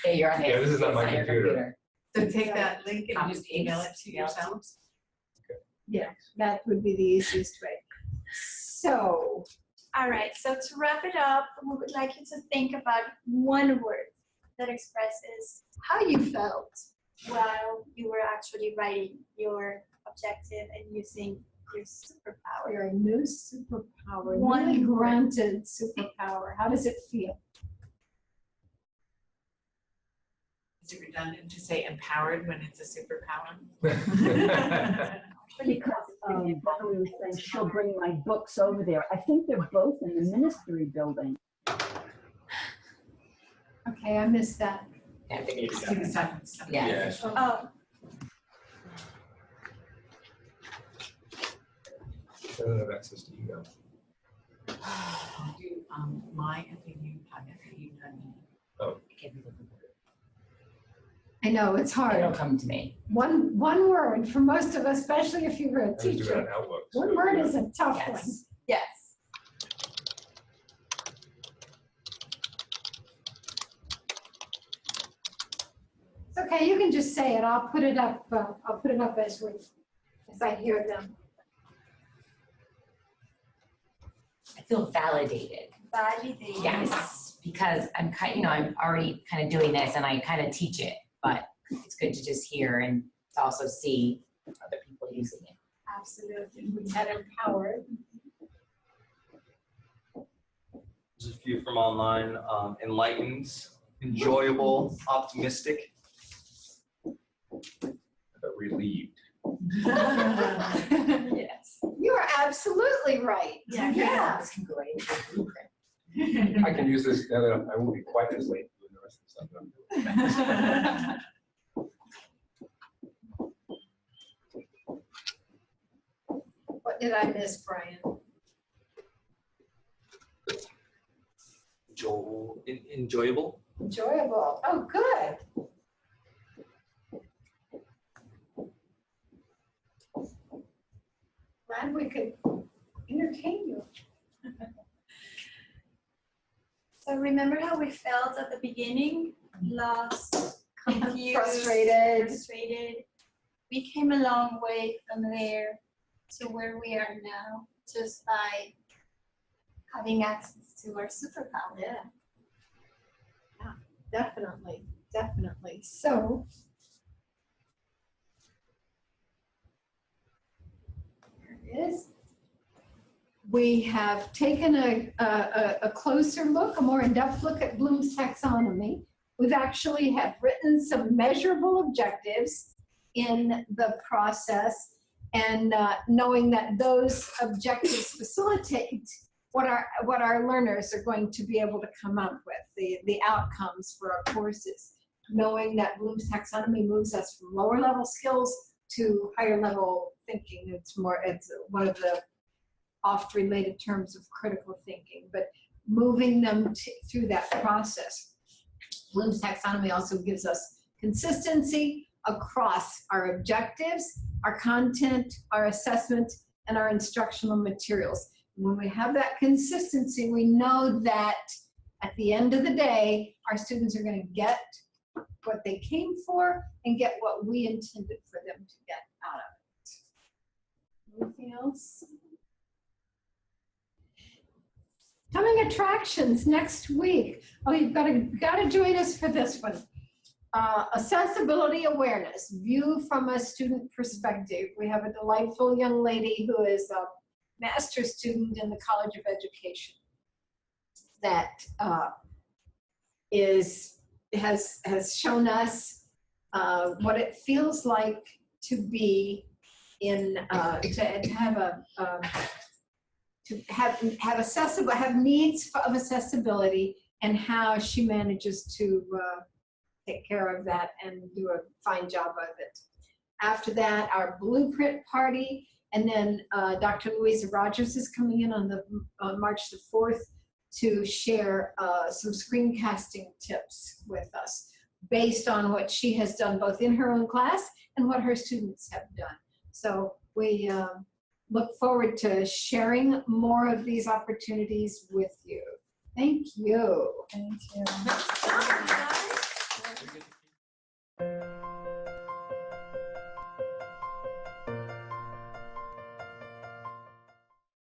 Yeah, you're on it. Yeah, this is not my It's your computer. So take that link and Copy just email it paste. to Yeah. yourselves. Yeah, that would be the easiest way. So, All right, so to wrap it up, we would like you to think about one word that expresses how you felt while you were actually writing your objective and using your superpower. your new superpower, One newly word. granted superpower. How does it feel? Is it redundant to say empowered when it's a superpower? Because Valerie was saying she'll bring my books over there. I think they're both in the ministry building. Okay, I missed that. Yeah, I think it's Student stuff. Yeah. Oh, I don't have access to email. Do my FAU.FAU.me. I know, it's It'll hard. come to me. One word for most of us, especially if you were a I just do it teacher. on Outlook. so One word yeah. is a tough one. Yes. yes. It's okay, you can just say it. I'll put it up as I hear them. I feel validated. Validated. Yes, because I'm I'm already kind of doing this and I kind of teach it, but it's good to just hear and to also see other people using it. Absolutely. We had empowered. Just a few from online. Enlightened, enjoyable, optimistic. Relieved. Yes. You are absolutely right. Yeah. Yeah. This can go right into the blueprint. I can use this now that I won't be quite as late doing the rest of the stuff that I'm doing. What did I miss, Brian? Enjoyable. Enjoyable. Oh, good. Glad we could entertain you. So remember how we felt at the beginning? Lost, confused, Frustrated. frustrated. We came a long way from there. to where we are now just by having access to our superpower. Yeah. Yeah, definitely, definitely. So here it is. We have taken a closer look, a more in-depth look at Bloom's taxonomy. We've actually have written some measurable objectives in the process, and knowing that those objectives facilitate what our learners are going to be able to come up with, the outcomes for our courses. Knowing that Bloom's taxonomy moves us from lower level skills to higher level thinking. It's one of the oft related terms of critical thinking, but moving them through that process. Bloom's taxonomy also gives us consistency across our objectives, our content, our assessment, and our instructional materials. When we have that consistency, we know that at the end of the day, our students are going to get what they came for and get what we intended for them to get out of it. Anything else? Coming attractions next week. Oh, you've got to join us for this one. Accessibility awareness, view from a student perspective. We have a delightful young lady who is a master's student in the College of Education that has shown us what it feels like to be in to have needs of accessibility, and how she manages to take care of that and do a fine job of it. After that, our blueprint party, and then Dr. Louisa Rogers is coming in on March the 4th to share some screencasting tips with us based on what she has done both in her own class and what her students have done. So we look forward to sharing more of these opportunities with you. Thank you. Thank you.